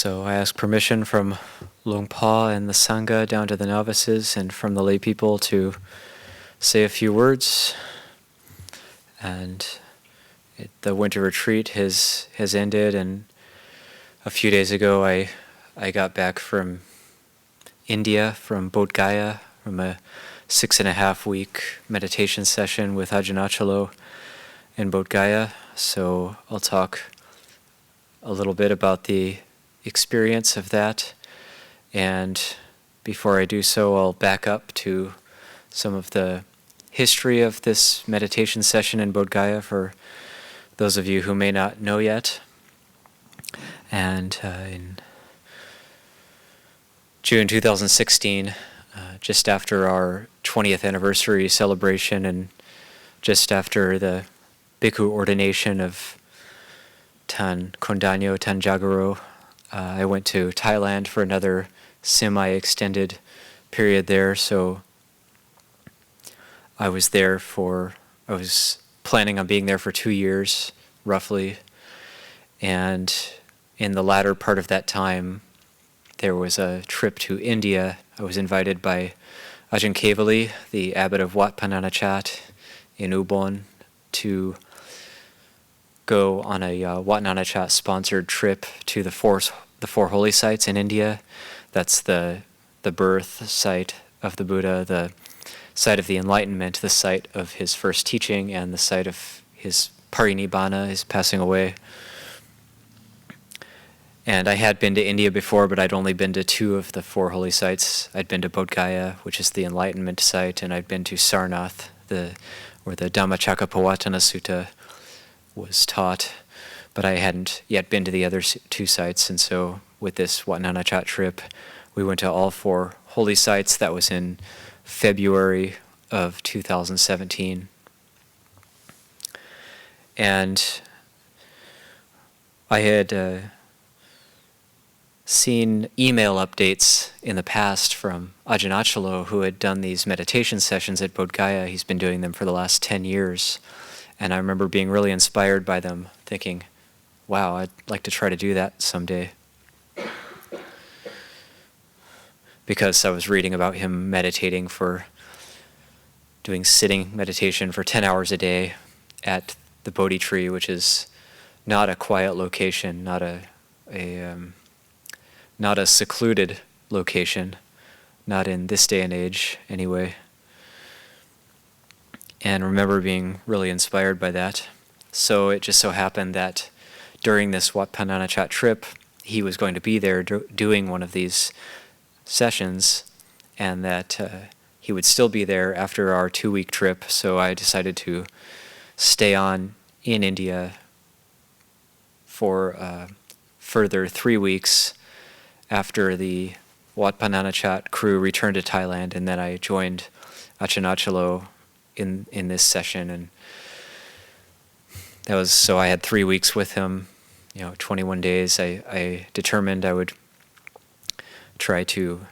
So I ask permission from Luang Pa and the Sangha down to the novices and from the lay people to say a few words. And the winter retreat has ended, and a few days ago I got back from India, from Bodh Gaya, from a 6.5-week meditation session with Ajahn Naniko in Bodh Gaya. So I'll talk a little bit about the experience of that, and before I do so, I'll back up to some of the history of this meditation session in Bodh Gaya for those of you who may not know yet. And in June 2016, just after our 20th anniversary celebration and just after the bhikkhu ordination of Tan Kondanyo Tan Jagaro, I went to Thailand for another semi-extended period there. So I was planning on being there for 2 years, roughly. And in the latter part of that time, there was a trip to India. I was invited by Ajahn Kevali, the abbot of Wat Pah Nanachat in Ubon, to go on a Wat Nanachat sponsored trip to the four holy sites in India. That's the birth site of the Buddha, the site of the enlightenment, the site of his first teaching, and the site of his parinibbana, his passing away. And I had been to India before, but I'd only been to 2 of the 4 holy sites. I'd been to Bodh Gaya, which is the enlightenment site, and I'd been to Sarnath, where the Dhammacakkappavattana Sutta was taught, but I hadn't yet been to the other 2 sites. And so with this Wat Nanachat trip, we went to all 4 holy sites. That was in February of 2017. And I had seen email updates in the past from Ajahn Naniko, who had done these meditation sessions at Bodh Gaya. He's been doing them for the last 10 years. And I remember being really inspired by them, thinking, wow, I'd like to try to do that someday. Because I was reading about him doing sitting meditation for 10 hours a day at the Bodhi Tree, which is not a quiet location, not a secluded location, not in this day and age anyway. And remember being really inspired by that. So it just so happened that during this Wat Pah Nanachat trip, he was going to be there doing one of these sessions, and that he would still be there after our 2-week trip. So I decided to stay on in India for a further 3 weeks after the Wat Pah Nanachat crew returned to Thailand, and then I joined Ajahn Naniko in this session, and that was, so I had 3 weeks with him, 21 days. I determined I would try to,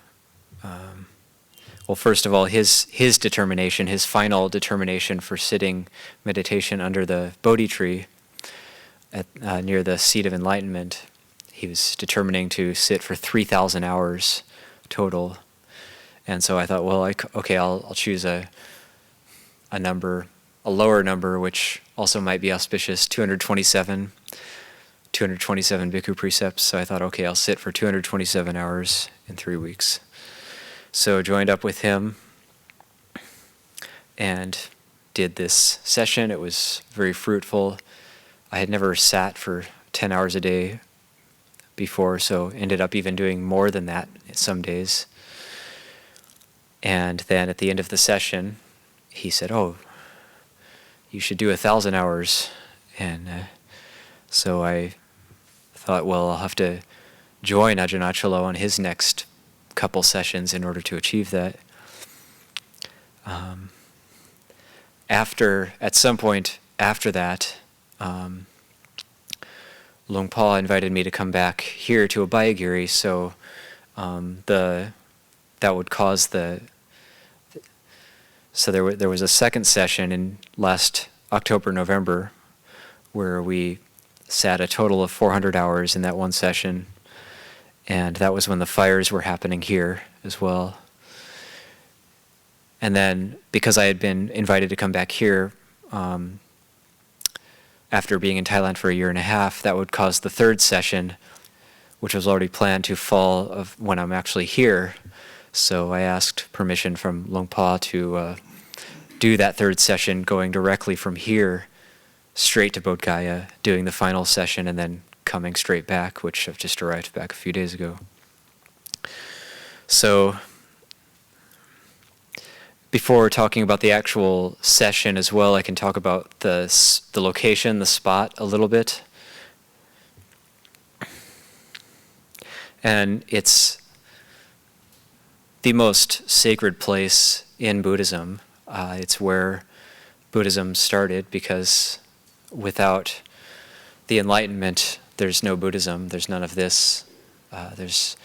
first of all, his determination, his final determination for sitting meditation under the Bodhi Tree near the seat of enlightenment. He was determining to sit for 3,000 hours total. And so I thought, I'll choose a lower number, which also might be auspicious, 227 bhikkhu precepts. So I thought, I'll sit for 227 hours in 3 weeks. So joined up with him and did this session. It was very fruitful. I had never sat for 10 hours a day before, so ended up even doing more than that some days. And then at the end of the session, he said, you should do 1,000 hours. And so I thought, I'll have to join Ajahn Naniko on his next couple sessions in order to achieve that. At some point after that, Luang Pa invited me to come back here to Abhayagiri, so that would cause so there was a second session in last October, November, where we sat a total of 400 hours in that one session, And that was when the fires were happening here as well. And then, because I had been invited to come back here after being in Thailand for a year and a half, that would cause the third session, which was already planned, to fall of when I'm actually here. So I asked permission from Luang Por to do that third session, going directly from here straight to Bodh Gaya, doing the final session, and then coming straight back, which I've just arrived back a few days ago. So before talking about the actual session as well, I can talk about the location, the spot a little bit. And it's the most sacred place in Buddhism. It's where Buddhism started, because without the enlightenment, there's no Buddhism, there's none of this. There's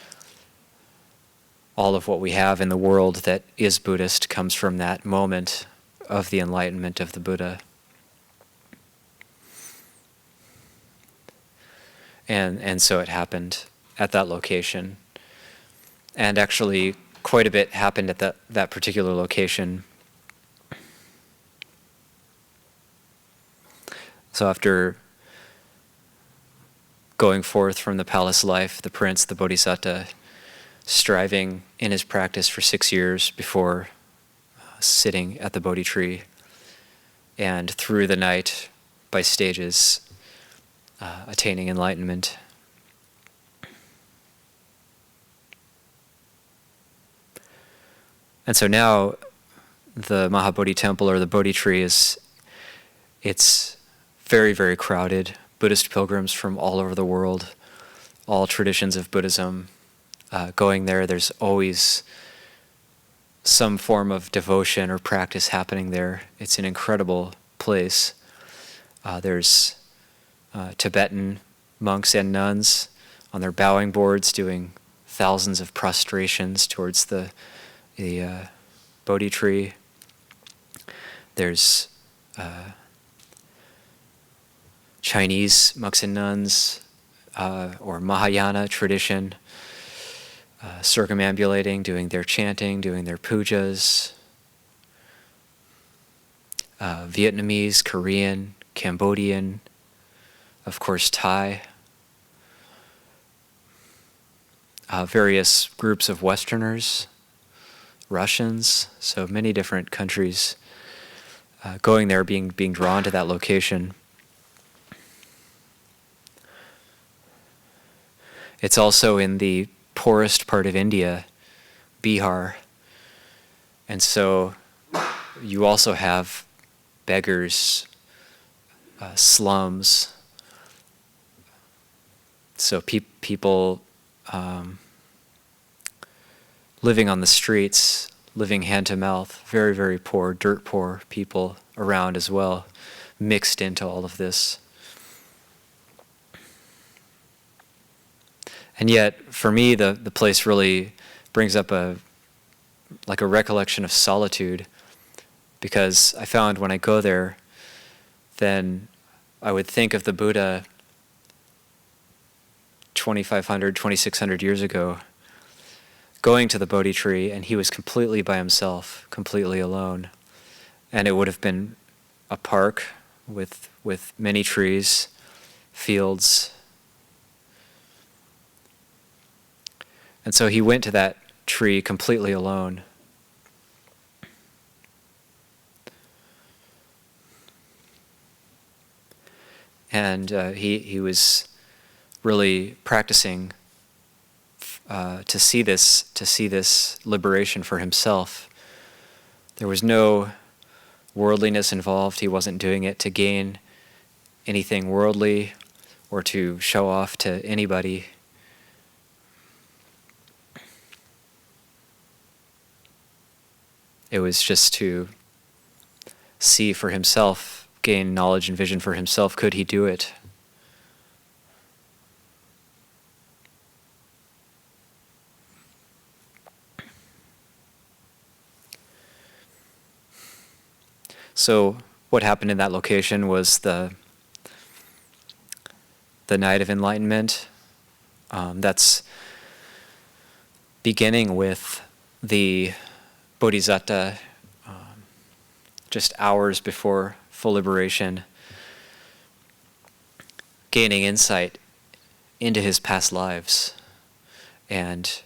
all of what we have in the world that is Buddhist comes from that moment of the enlightenment of the Buddha. And so it happened at that location. And actually, quite a bit happened at that particular location. So after going forth from the palace life, the prince, the bodhisattva, striving in his practice for 6 years before sitting at the Bodhi Tree, and through the night, by stages, attaining enlightenment. And so now, the Mahabodhi Temple, or the Bodhi Tree, it's very, very crowded. Buddhist pilgrims from all over the world, all traditions of Buddhism, going there. There's always some form of devotion or practice happening there. It's an incredible place. There's Tibetan monks and nuns on their bowing boards doing thousands of prostrations towards the Bodhi Tree. There's Chinese monks and nuns, or Mahayana tradition, circumambulating, doing their chanting, doing their pujas. Vietnamese, Korean, Cambodian, of course Thai. Various groups of Westerners, Russians, so many different countries going there, being drawn to that location. It's also in the poorest part of India, Bihar, and so you also have beggars, slums, so people living on the streets, living hand to mouth, very, very poor, dirt poor people around as well, mixed into all of this. And yet, for me, the place really brings up a recollection of solitude, because I found when I go there, then I would think of the Buddha 2,500, 2,600 years ago, going to the Bodhi Tree, and he was completely by himself, completely alone. And it would have been a park with many trees, fields. And so he went to that tree completely alone. And he was really practicing to see this liberation for himself. There was no worldliness involved. He wasn't doing it to gain anything worldly or to show off to anybody. It was just to see for himself, gain knowledge and vision for himself. Could he do it? So what happened in that location was the night of enlightenment. That's beginning with the Bodhisatta just hours before full liberation, gaining insight into his past lives. And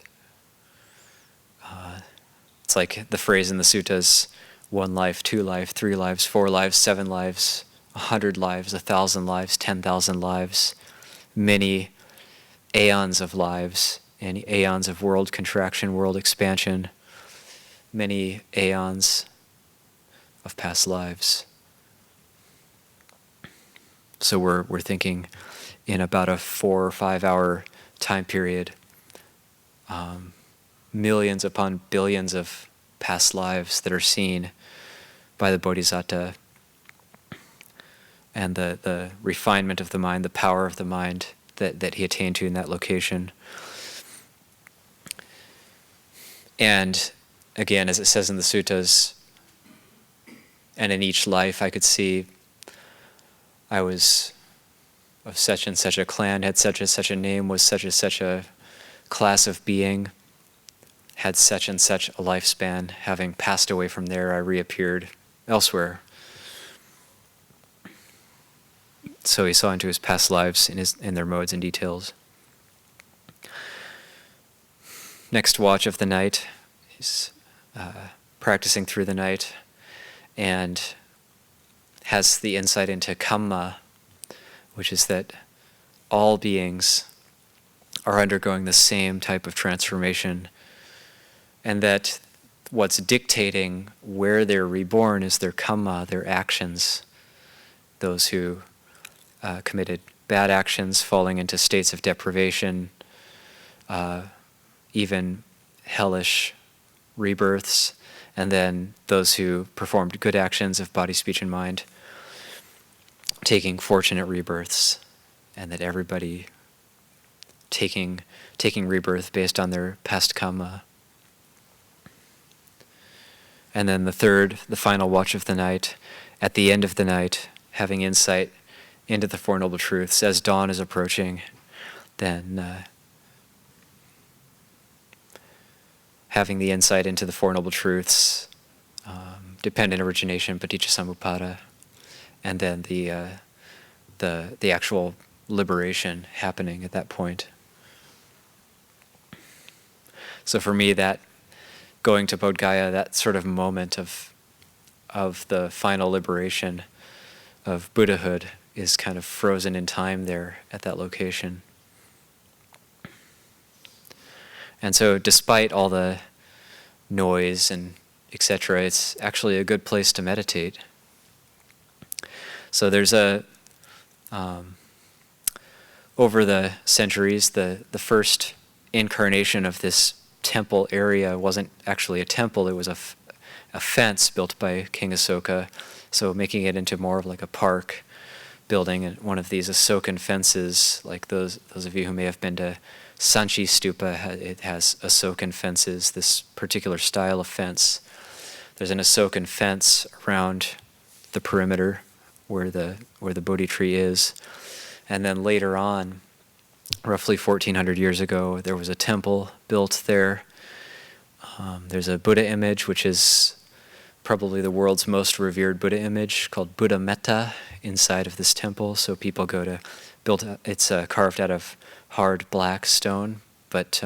it's like the phrase in the suttas, 1 life, 2 life, 3 lives, 4 lives, 7 lives, 100 lives, 1,000 lives, 10,000 lives, many aeons of lives, and aeons of world contraction, world expansion, many aeons of past lives. So we're thinking in about a 4 or 5 hour time period, millions upon billions of past lives that are seen by the Bodhisatta, and the refinement of the mind, the power of the mind that he attained to in that location. And again, as it says in the suttas, and in each life I could see I was of such and such a clan, had such and such a name, was such and such a class of being, had such and such a lifespan. Having passed away from there, I reappeared elsewhere. So he saw into his past lives in their modes and details. Next watch of the night, he's practicing through the night and has the insight into kamma, which is that all beings are undergoing the same type of transformation, and that what's dictating where they're reborn is their kamma, their actions. Those who committed bad actions, falling into states of deprivation, even hellish rebirths, and then those who performed good actions of body, speech, and mind, taking fortunate rebirths, and that everybody taking rebirth based on their past kamma. And then the final watch of the night, at the end of the night, having insight into the Four Noble Truths as dawn is approaching, then having the insight into the Four Noble Truths, dependent origination, paticca samuppada, and then the actual liberation happening at that point. So for me, that going to Bodh Gaya, that sort of moment of the final liberation of Buddhahood is kind of frozen in time there at that location. And so despite all the noise and etc., it's actually a good place to meditate. So there's over the centuries, the first incarnation of this temple area wasn't actually a temple, it was a fence built by King Asoka, so making it into more of like a park, building one of these Asokan fences, like those of you who may have been to Sanchi Stupa, it has Asokan fences, this particular style of fence. There's an Asokan fence around the perimeter where the Bodhi Tree is. And then later on, roughly 1400 years ago, there was a temple built there. There's a Buddha image, which is probably the world's most revered Buddha image, called Buddha Metta, inside of this temple. So people go to build. It's carved out of hard black stone, but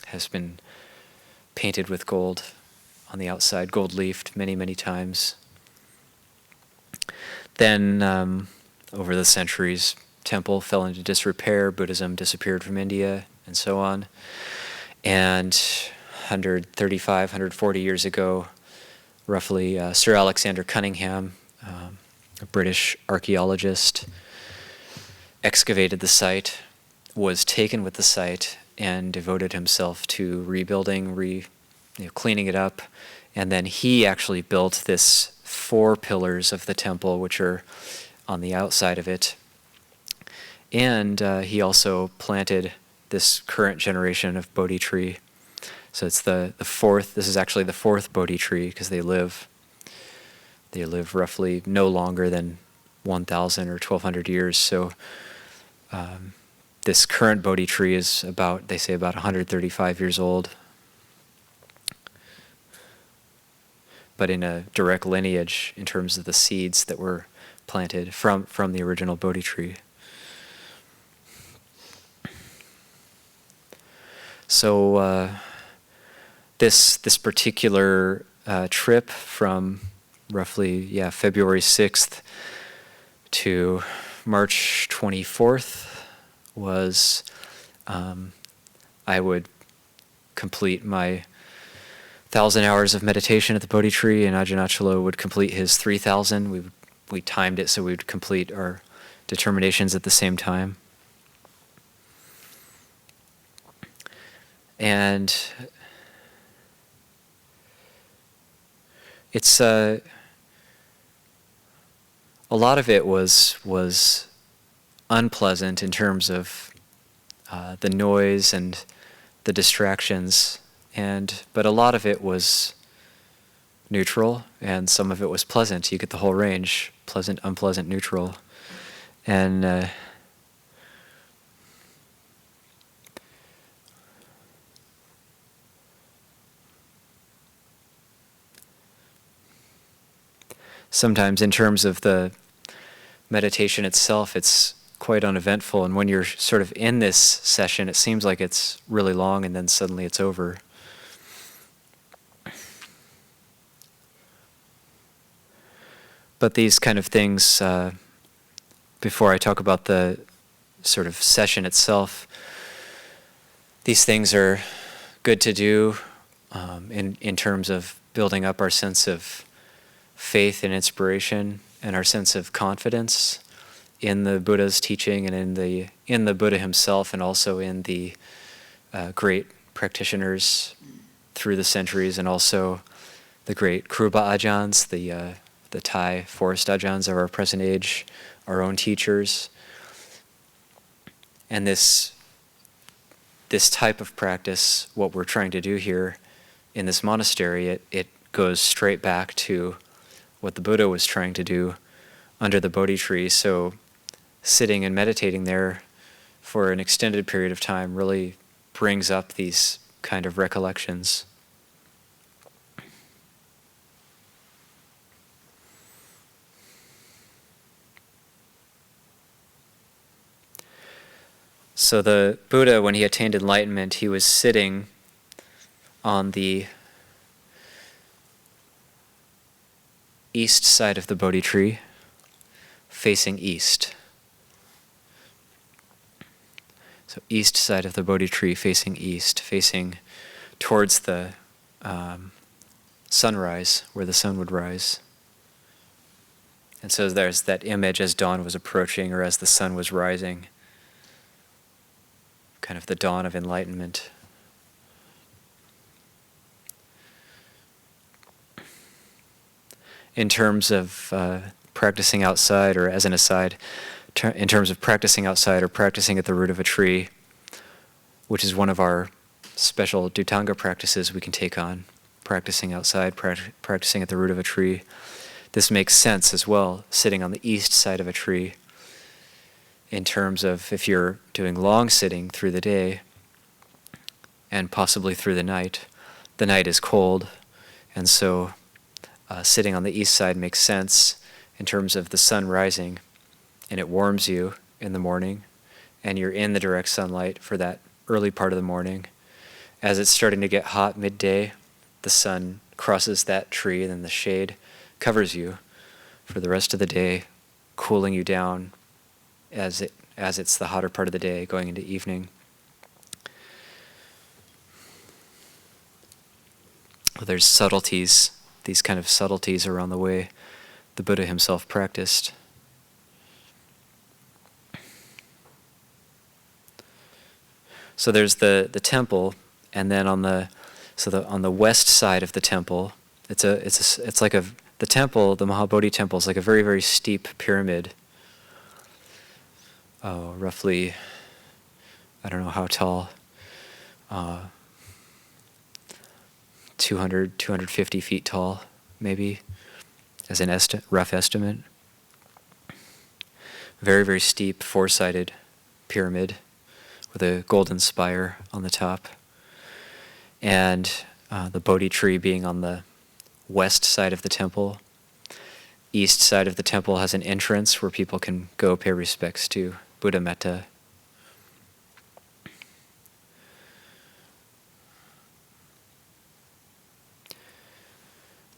has been painted with gold on the outside, gold leafed many, many times. Then over the centuries, temple fell into disrepair, Buddhism disappeared from India, and so on. And 135, 140 years ago, roughly, Sir Alexander Cunningham, a British archaeologist, excavated the site, was taken with the site, and devoted himself to rebuilding, cleaning it up. And then he actually built this 4 pillars of the temple, which are on the outside of it. And he also planted this current generation of Bodhi Tree. So it's the fourth, this is actually the 4th Bodhi Tree, because they live roughly no longer than 1,000 or 1,200 years. So this current Bodhi Tree is they say about 135 years old, but in a direct lineage in terms of the seeds that were planted from the original Bodhi tree. So this particular trip from roughly February 6th to March 24th was I would complete my 1,000 hours of meditation at the Bodhi tree, and Ajahn Achalo would complete his 3,000. We timed it so we would complete our determinations at the same time. And it's a lot of it was unpleasant in terms of the noise and the distractions, but a lot of it was neutral, and some of it was pleasant. You get the whole range: pleasant, unpleasant, neutral, and sometimes in terms of the meditation itself, it's quite uneventful, and when you're sort of in this session, it seems like it's really long, and then suddenly it's over. But these kind of things, before I talk about the sort of session itself, these things are good to do in terms of building up our sense of faith and inspiration and our sense of confidence in the Buddha's teaching and in the Buddha himself, and also in the great practitioners through the centuries, and also the great Kruba Ajahns, the Thai forest Ajahns of our present age, our own teachers. And this type of practice, what we're trying to do here in this monastery, it goes straight back to what the Buddha was trying to do under the Bodhi tree. So sitting and meditating there for an extended period of time really brings up these kind of recollections. So the Buddha, when he attained enlightenment, he was sitting on the east side of the Bodhi tree, facing east. So east side of the Bodhi tree, facing east, facing towards the sunrise, where the sun would rise. And so there's that image as dawn was approaching, or as the sun was rising, kind of the dawn of enlightenment. In terms of practicing outside, or as an aside, in terms of practicing outside or practicing at the root of a tree, which is one of our special Dhutanga practices we can take on, practicing outside, practicing at the root of a tree, this makes sense as well, sitting on the east side of a tree, in terms of if you're doing long sitting through the day and possibly through the night is cold, and so sitting on the east side makes sense in terms of the sun rising, and it warms you in the morning, and you're in the direct sunlight for that early part of the morning. As it's starting to get hot midday, the sun crosses that tree, and then the shade covers you for the rest of the day, cooling you down as it's the hotter part of the day going into evening. There's subtleties, these kind of subtleties around the way the Buddha himself practiced. So there's the temple, and then on the west side of the temple, it's like the temple, the Mahabodhi Temple, is like a very, very steep pyramid. Roughly, I don't know how tall, 250 feet tall, maybe, as an rough estimate. Very, very steep, four-sided pyramid with a golden spire on the top. And the Bodhi tree being on the west side of the temple. East side of the temple has an entrance where people can go pay respects to Buddha Metta.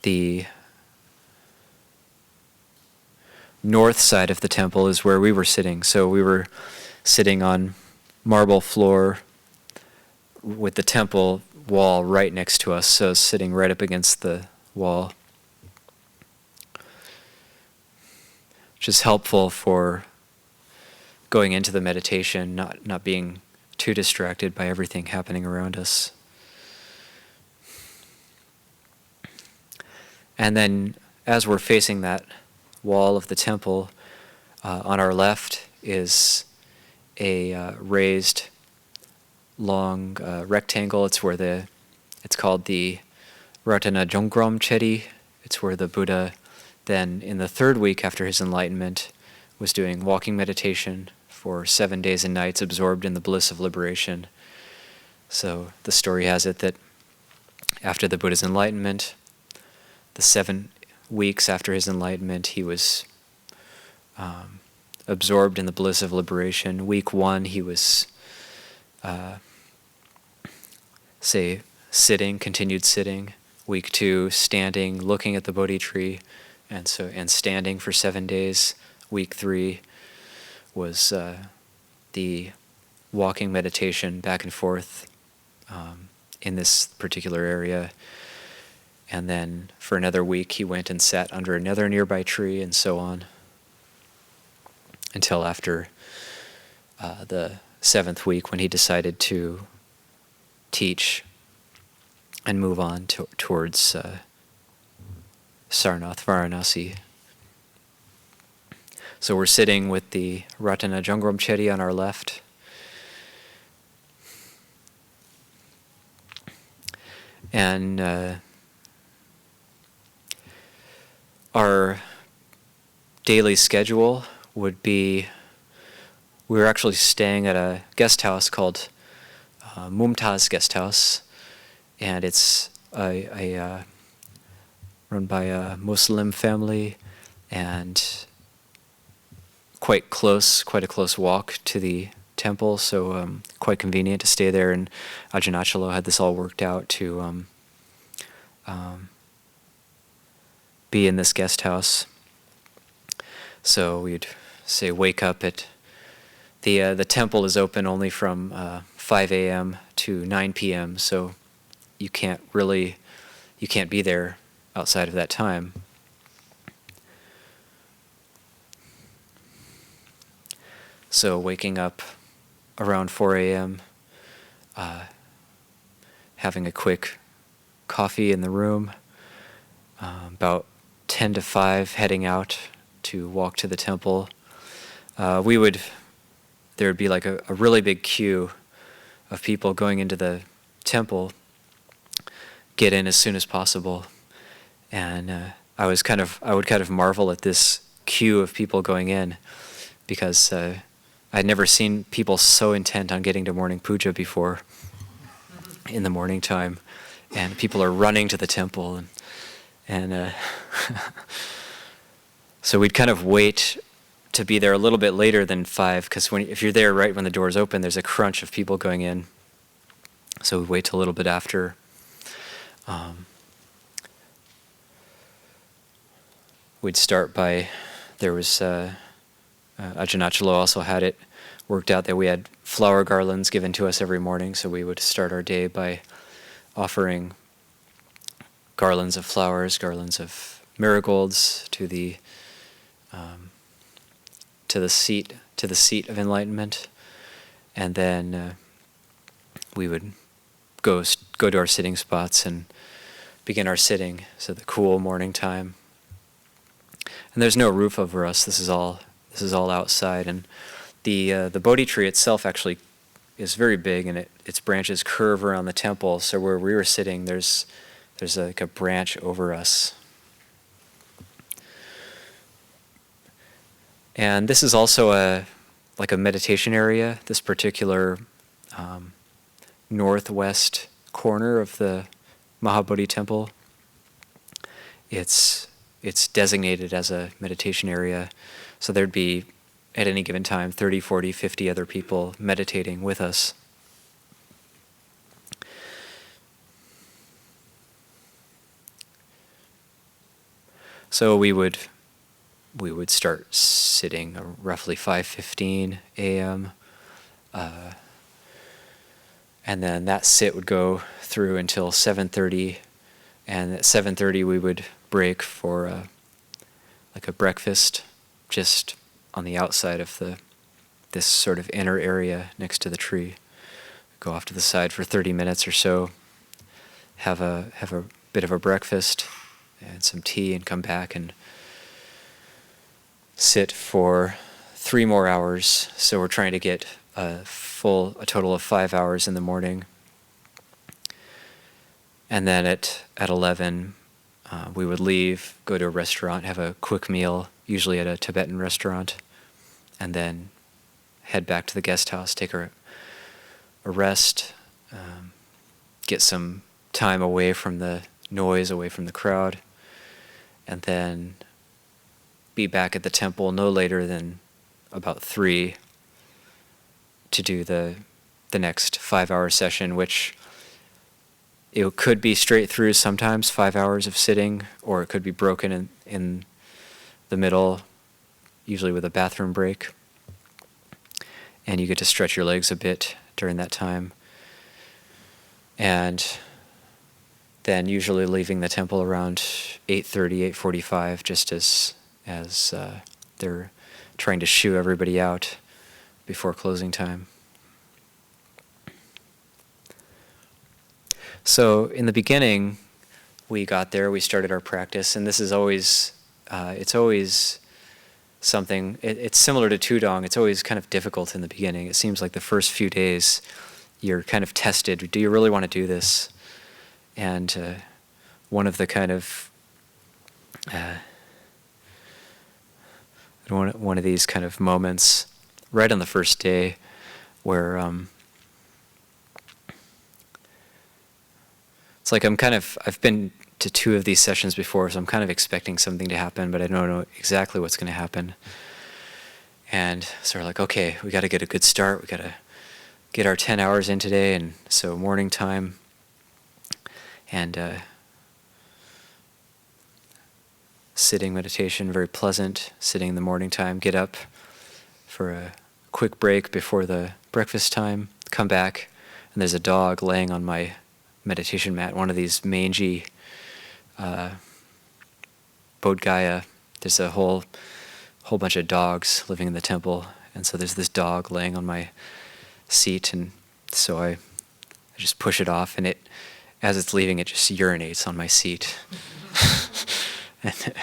The north side of the temple is where we were sitting. So we were sitting on marble floor with the temple wall right next to us, so sitting right up against the wall, which is helpful for going into the meditation, not being too distracted by everything happening around us. And then as we're facing that wall of the temple, on our left is a raised long rectangle. It's called the Ratana Jongrom Chedi. It's where the Buddha then in the third week after his enlightenment was doing walking meditation for 7 days and nights, absorbed in the bliss of liberation. So the story has it that after the Buddha's enlightenment, the 7 weeks after his enlightenment, he was absorbed in the bliss of liberation. Week 1, he was continued sitting. Week 2, standing, looking at the Bodhi Tree, and standing for 7 days. Week 3 was the walking meditation back and forth in this particular area. And then for another week, he went and sat under another nearby tree, and so on, until after the 7th week, when he decided to teach and move on towards Sarnath, Varanasi. So we're sitting with the Ratana Jongrom Chedi on our left. And our daily schedule would be, we were actually staying at a guest house called Mumtaz Guest House, and it's run by a Muslim family, and quite a close walk to the temple, so quite convenient to stay there. And Ajahn Naniko had this all worked out to be in this guest house. So we'd say wake up at the temple is open only from 5 a.m. to 9 p.m. So you can't be there outside of that time. So waking up around 4 a.m., having a quick coffee in the room, about 10 to 5 heading out to walk to the temple. There would be like a really big queue of people going into the temple, get in as soon as possible. And I would kind of marvel at this queue of people going in, because I'd never seen people so intent on getting to morning puja before in the morning time, and people are running to the temple, and so we'd kind of wait to be there a little bit later than 5, because if you're there right when the doors open, there's a crunch of people going in. So we'd wait till a little bit after. We'd start by, there was Ajahn Naniko also had it worked out that we had flower garlands given to us every morning, so we would start our day by offering garlands of flowers, garlands of marigolds to the seat of enlightenment, and then we would go to our sitting spots and begin our sitting. So the cool morning time, and there's no roof over us. This is all outside, and the Bodhi tree itself actually is very big, and its branches curve around the temple. So where we were sitting, there's like a branch over us. And this is also a meditation area, this particular northwest corner of the Mahabodhi Temple. it's designated as a meditation area. So there'd be, at any given time, 30, 40, 50 other people meditating with us. So we would start sitting roughly 5:15 a.m. And then that sit would go through until 7:30, and at 7:30 we would break for like a breakfast, just on the outside of this sort of inner area next to the tree. Go off to the side for 30 minutes or so, have a bit of a breakfast and some tea, and come back and sit for 3 more hours. So we're trying to get a total of 5 hours in the morning. And then at 11, we would leave, go to a restaurant, have a quick meal, usually at a Tibetan restaurant, and then head back to the guest house, take a rest, get some time away from the noise, away from the crowd, and then be back at the temple no later than about 3 to do the next 5-hour session, which it could be straight through sometimes, 5 hours of sitting, or it could be broken in the middle, usually with a bathroom break. And you get to stretch your legs a bit during that time. And then usually leaving the temple around 8:30, 8:45, just as they're trying to shoo everybody out before closing time. So in the beginning, we got there, we started our practice, and this is always, it's always something, it's similar to Tudong, it's always kind of difficult in the beginning. It seems like the first few days, you're kind of tested. Do you really want to do this? And one of the kind of, one of these kind of moments, right on the first day, where it's like I've been to 2 of these sessions before, so I'm kind of expecting something to happen, but I don't know exactly what's going to happen. And so we're like, okay, we got to get a good start. We got to get our 10 hours in today, and so morning time. And sitting meditation, very pleasant, sitting in the morning time, get up for a quick break before the breakfast time, come back, and there's a dog laying on my meditation mat, one of these mangy Bodh Gaya. There's a whole bunch of dogs living in the temple, and so there's this dog laying on my seat, and so I just push it off, and as it's leaving, it just urinates on my seat. And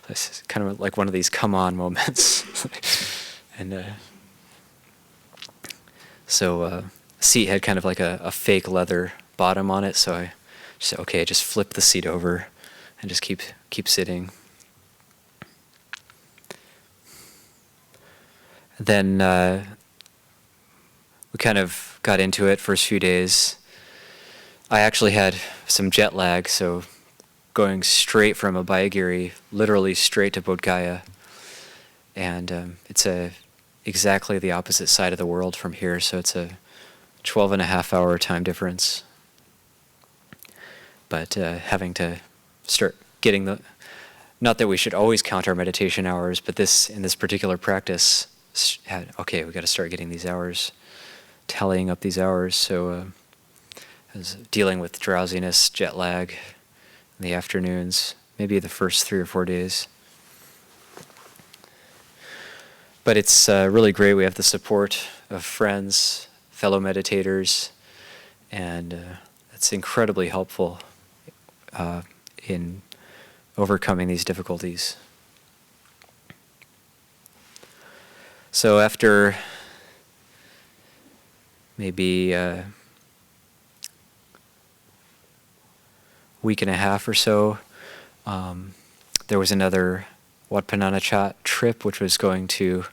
it's kind of like one of these come on moments. And so seat had kind of like a fake leather bottom on it, so I said, okay, just flip the seat over and just keep sitting. Then we kind of got into it first few days. I actually had some jet lag, so going straight from Abhayagiri, literally straight to Bodh Gaya, and it's exactly the opposite side of the world from here, so it's a 12.5-hour time difference. But having to start getting not that we should always count our meditation hours, but in this particular practice, okay, we got to start getting these hours, tallying up these hours. So I was dealing with drowsiness, jet lag in the afternoons, maybe the first 3 or 4 days. But it's really great. We have the support of friends, fellow meditators, and it's incredibly helpful in overcoming these difficulties. So after maybe a week and a half or so, there was another Wat Pah Nanachat trip, which was going to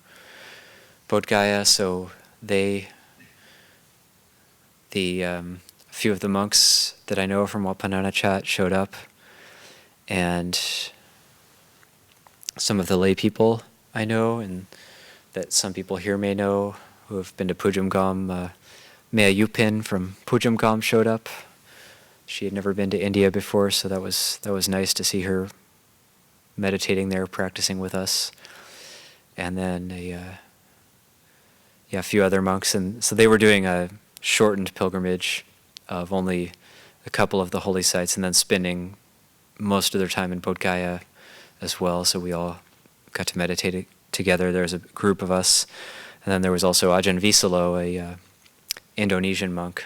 Bodh Gaya. So a few of the monks that I know from Wat Pah Nanachat showed up, and some of the lay people I know, and that some people here may know, who have been to Pujamgam. Mea Yupin from Pujamgam showed up. She had never been to India before, so that was nice to see her meditating there, practicing with us. And then a few other monks, and so they were doing a shortened pilgrimage of only a couple of the holy sites, and then spending most of their time in Bodh Gaya as well. So we all got to meditate together. There was a group of us, and then there was also Ajahn Visalo, a Indonesian monk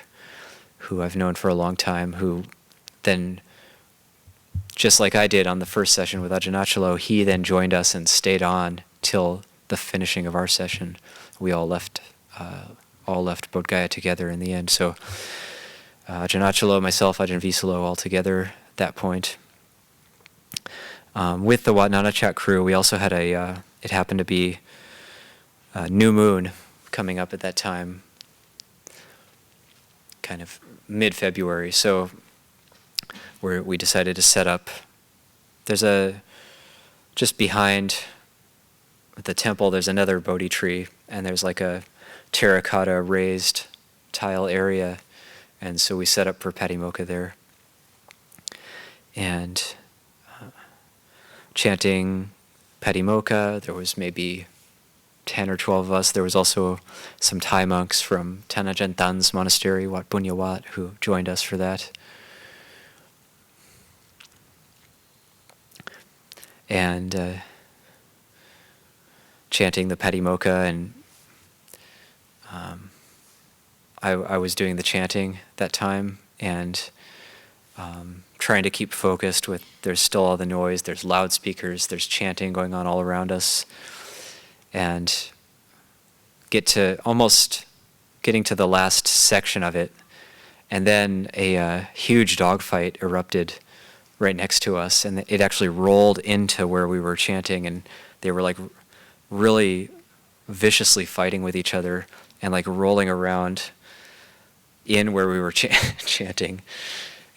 who I've known for a long time, who then, just like I did on the first session with Ajahn Achalo, he then joined us and stayed on till the finishing of our session. We all left Bodh Gaya together in the end. So Ajahn Achalo, myself, Ajahn Visalo, all together at that point. With the Wat Nanachat crew, we also had it happened to be a new moon coming up at that time, kind of mid-February. So we decided to set up, just behind the temple, there's another Bodhi tree, and there's like a terracotta raised tile area, and so we set up for Patimokkha there. And chanting Patimokkha, there was maybe 10 or 12 of us. There was also some Thai monks from Ajahn Naniko's monastery, Wat Bunya Wat, who joined us for that. And chanting the Patimokkha, and I was doing the chanting that time, and trying to keep focused with, there's still all the noise, there's loudspeakers, there's chanting going on all around us, and getting to the last section of it, and then a huge dogfight erupted right next to us, and it actually rolled into where we were chanting, and they were like really viciously fighting with each other and like rolling around in where we were chanting.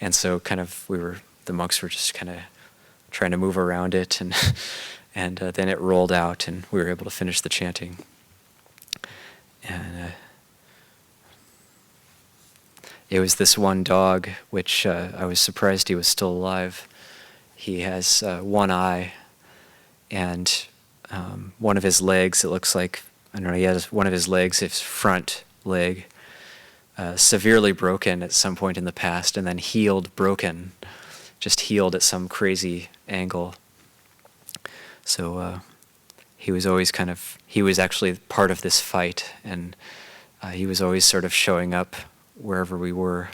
And so the monks were just kind of trying to move around it, and then it rolled out, and we were able to finish the chanting. And it was this one dog, which I was surprised he was still alive. He has one eye, and one of his legs, it looks like, I don't know, he has one of his legs, his front leg, severely broken at some point in the past, and then just healed at some crazy angle. So he was always he was actually part of this fight, and he was always sort of showing up wherever we were.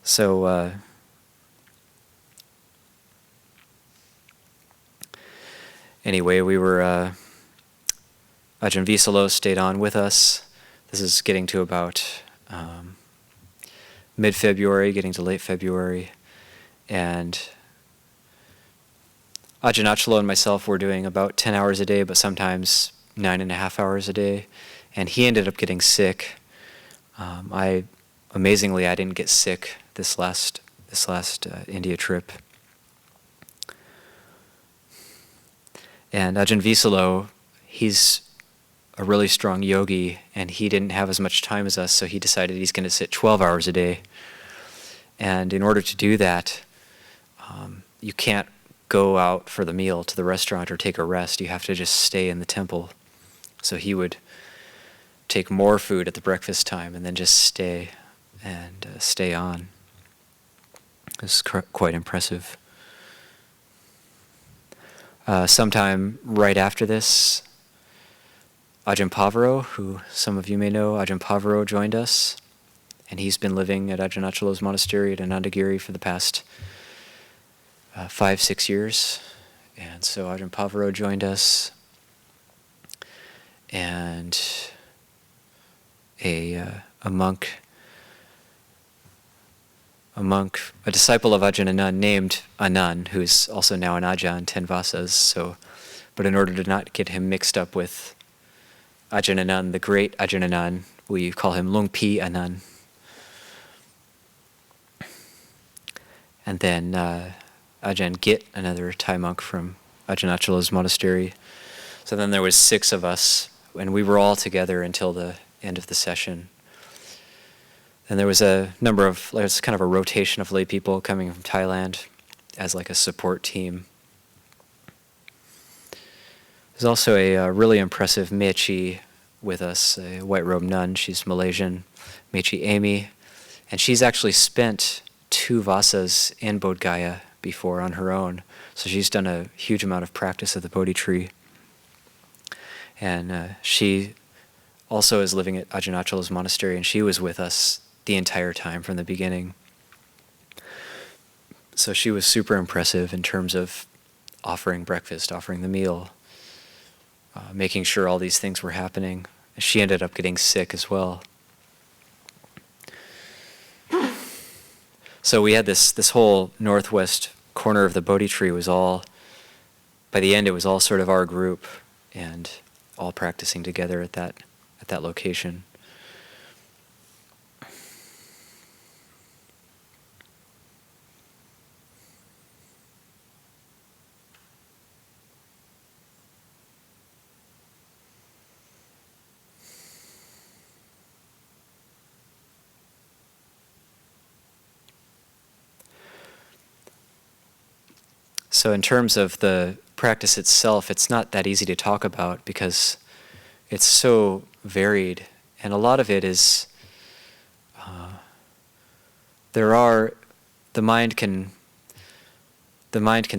So anyway, we were, Ajahn Visalo stayed on with us. This is getting to about mid-February, getting to late February, and Ajahn Achalo and myself were doing about 10 hours a day, but sometimes 9.5 hours a day, and he ended up getting sick. Amazingly, I didn't get sick this last India trip. And Ajahn Visalo, he's a really strong yogi, and he didn't have as much time as us, so he decided he's going to sit 12 hours a day. And in order to do that, you can't go out for the meal to the restaurant or take a rest. You have to just stay in the temple. So he would take more food at the breakfast time and then just stay on. It was quite impressive. Sometime right after this, Ajahn Pavaro, who some of you may know, Ajahn Pavaro joined us, and he's been living at Ajahn Achalo's monastery at Anandagiri for the past 5-6 years. And so Ajahn Pavaro joined us, and a disciple of Ajahn Anan named Anan, who's also now an Ajahn, 10 Vasas. But in order to not get him mixed up with Ajahn Anan, the great Ajahn Anan. We call him Lung Pi Anan. And then Ajahn Git, another Thai monk from Ajahn Achala's monastery. So then there was 6 of us, and we were all together until the end of the session. And there was a number of, there's kind of a rotation of lay people coming from Thailand as like a support team. There's also a really impressive Mechi with us, a white robe nun. She's Malaysian, Mechi Amy, and she's actually spent 2 vasas in Bodh Gaya before on her own. So she's done a huge amount of practice at the Bodhi Tree. And she also is living at Ajahn Achala's monastery, and she was with us the entire time from the beginning. So she was super impressive in terms of offering breakfast, offering the meal, making sure all these things were happening. She ended up getting sick as well. So we had this whole northwest corner of the Bodhi Tree was all, by the end it was all sort of our group and all practicing together at that location. So in terms of the practice itself, it's not that easy to talk about because it's so varied, and a lot of it is the mind can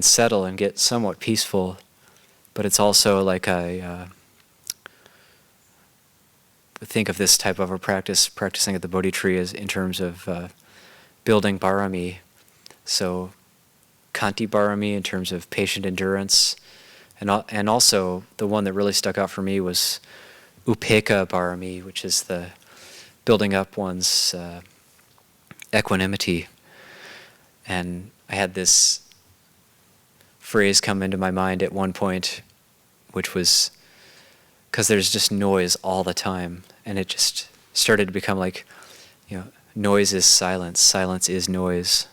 settle and get somewhat peaceful, but it's also like think of this type of a practicing at the Bodhi Tree as in terms of building barami. So Kanti barami in terms of patient endurance, and also the one that really stuck out for me was Upeka barami, which is the building up one's equanimity. And I had this phrase come into my mind at one point, which was, because there's just noise all the time, and it just started to become like, noise is silence, silence is noise.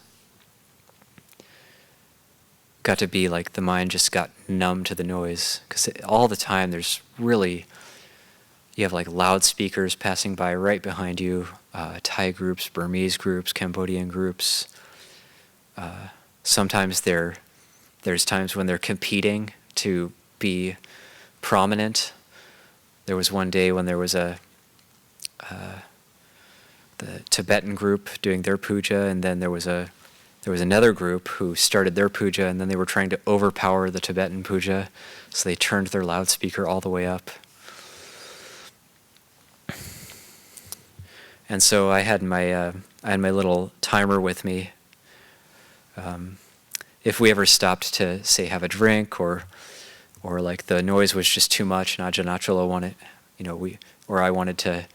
Got to be like the mind just got numb to the noise, because all the time there's really, you have like loudspeakers passing by right behind you, Thai groups, Burmese groups, Cambodian groups. Sometimes there's times when they're competing to be prominent. There was one day when there was the Tibetan group doing their puja, and then there was another group who started their puja, and then they were trying to overpower the Tibetan puja, so they turned their loudspeaker all the way up. And so I had my little timer with me. If we ever stopped to say have a drink, or like the noise was just too much, and Ajahn Achala wanted, I wanted to,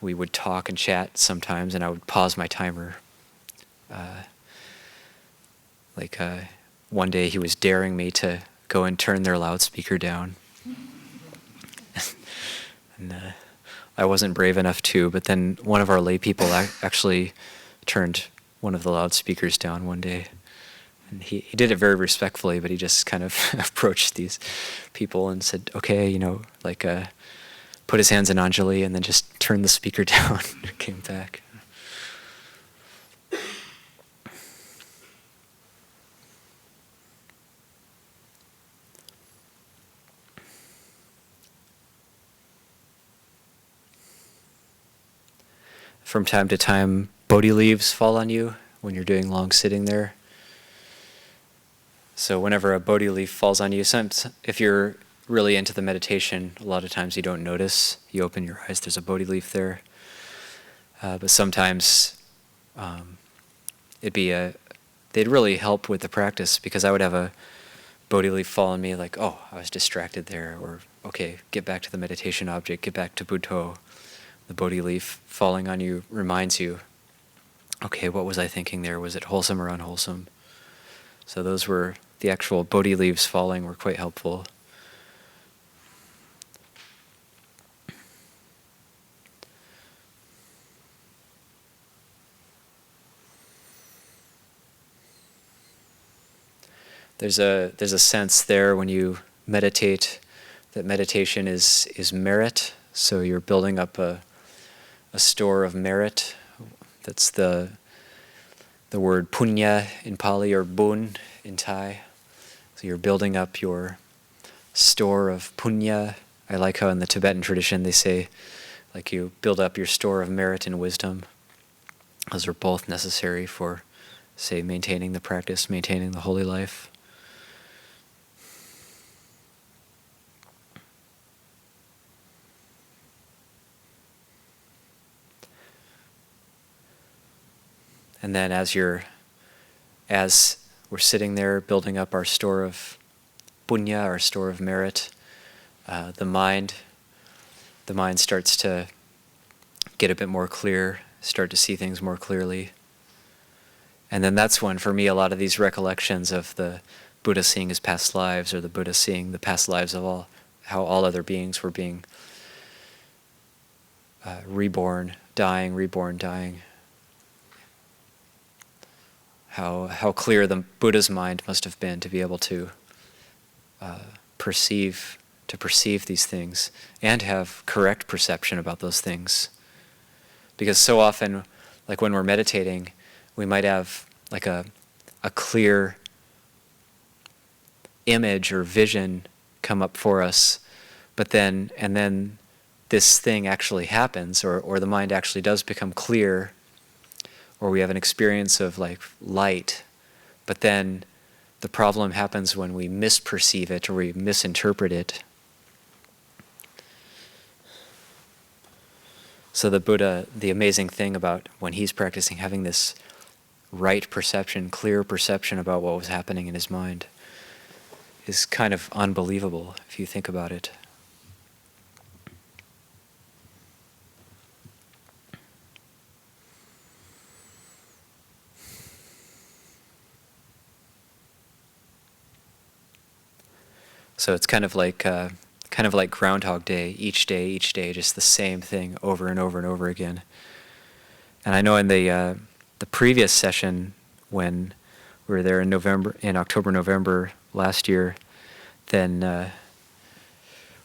we would talk and chat sometimes, and I would pause my timer. One day he was daring me to go and turn their loudspeaker down. And I wasn't brave enough to, but then one of our lay people actually turned one of the loudspeakers down one day. And he did it very respectfully, but he just kind of approached these people and said, okay, put his hands in Anjali and then just turned the speaker down and came back. From time to time, Bodhi leaves fall on you when you're doing long sitting there. So whenever a Bodhi leaf falls on you, if you're really into the meditation, a lot of times you don't notice. You open your eyes, there's a Bodhi leaf there. But sometimes they'd really help with the practice, because I would have a Bodhi leaf fall on me like, oh, I was distracted there, or okay, get back to the meditation object, get back to Buddho. The Bodhi leaf falling on you reminds you, okay, what was I thinking there? Was it wholesome or unwholesome? So the actual Bodhi leaves falling were quite helpful. there's a sense there when you meditate that meditation is merit. So you're building up a store of merit. That's the word punya in Pali, or bun in Thai. So you're building up your store of punya. I like how in the Tibetan tradition they say, like, you build up your store of merit and wisdom. Those are both necessary for, say, maintaining the practice, maintaining the holy life. And then as we're sitting there building up our store of punya, our store of merit, the mind starts to get a bit more clear, start to see things more clearly. And then that's when, for me, a lot of these recollections of the Buddha seeing his past lives, or the Buddha seeing the past lives of how all other beings were being reborn, dying. How clear the Buddha's mind must have been to be able to perceive these things and have correct perception about those things. Because so often, like when we're meditating, we might have like a clear image or vision come up for us, and then this thing actually happens, or the mind actually does become clear, or we have an experience of like light, but then the problem happens when we misperceive it or we misinterpret it. So the Buddha, the amazing thing about when he's practicing having this right perception, clear perception about what was happening in his mind, is kind of unbelievable if you think about it. So it's kind of like Groundhog Day, each day, just the same thing over and over and over again. And I know in the previous session, when we were there in October, November last year, then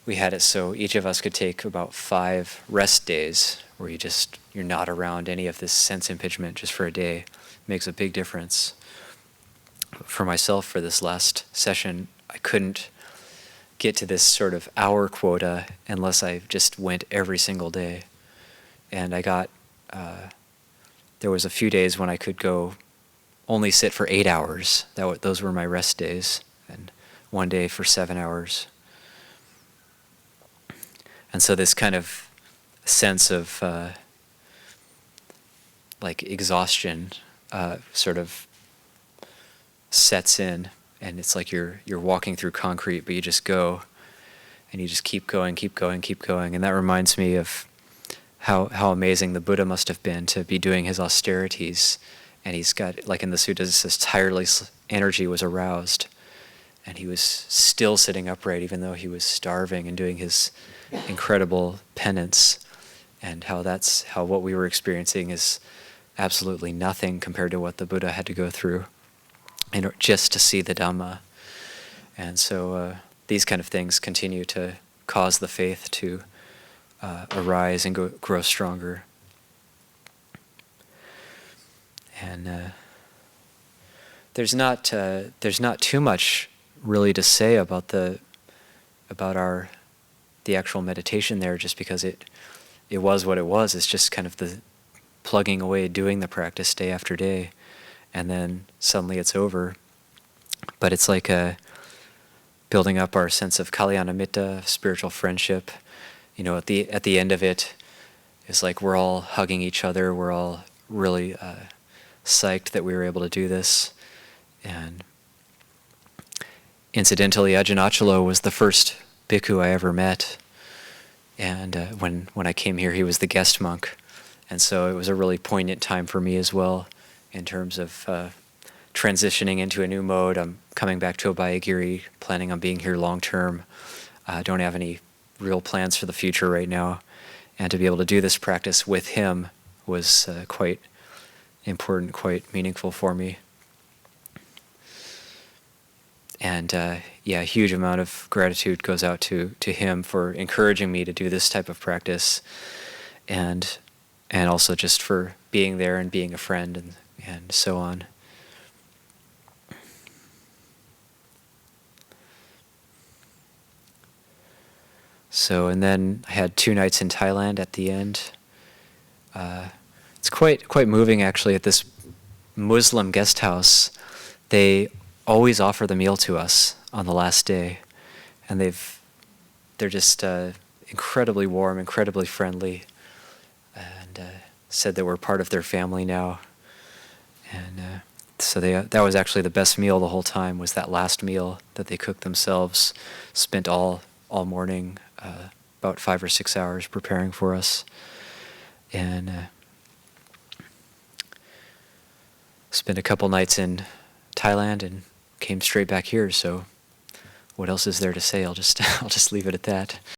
we had it so each of us could take about 5 rest days where you're not around any of this sense impingement just for a day. It makes a big difference. For myself, for this last session, I couldn't get to this sort of hour quota unless I just went every single day. And I got, there was a few days when I could go only sit for 8 hours. Those were my rest days, and one day for 7 hours. And so this kind of sense of like exhaustion sort of sets in. And it's like you're walking through concrete, but you just go, and you just keep going. And that reminds me of how amazing the Buddha must have been to be doing his austerities. And he's got, like in the suttas, it says tireless energy was aroused. And he was still sitting upright even though he was starving and doing his incredible penance. And how what we were experiencing is absolutely nothing compared to what the Buddha had to go through, and just to see the Dhamma. And so these kind of things continue to cause the faith to arise and grow stronger. And there's not too much really to say about the actual meditation there, just because it was what it was. It's just kind of the plugging away, doing the practice day after day, and then suddenly it's over. But it's like building up our sense of kalyanamitta, spiritual friendship. You know, at the end of it, it's like we're all hugging each other. We're all really psyched that we were able to do this. And incidentally, Ajahn Naniko was the first bhikkhu I ever met. And when I came here, he was the guest monk. And so it was a really poignant time for me as well, in terms of transitioning into a new mode. I'm coming back to Abhayagiri, planning on being here long term. Don't have any real plans for the future right now. And to be able to do this practice with him was quite important, quite meaningful for me. And yeah, a huge amount of gratitude goes out to him for encouraging me to do this type of practice, and also just for being there and being a friend and so on. So, and then I had 2 nights in Thailand at the end. It's quite moving actually. At this Muslim guest house, they always offer the meal to us on the last day, and they're just incredibly warm, incredibly friendly, and said that we're part of their family now. And so that was actually the best meal the whole time, was that last meal that they cooked themselves. Spent all morning, about 5 or 6 hours preparing for us, and spent a couple nights in Thailand and came straight back here. So what else is there to say? I'll just leave it at that.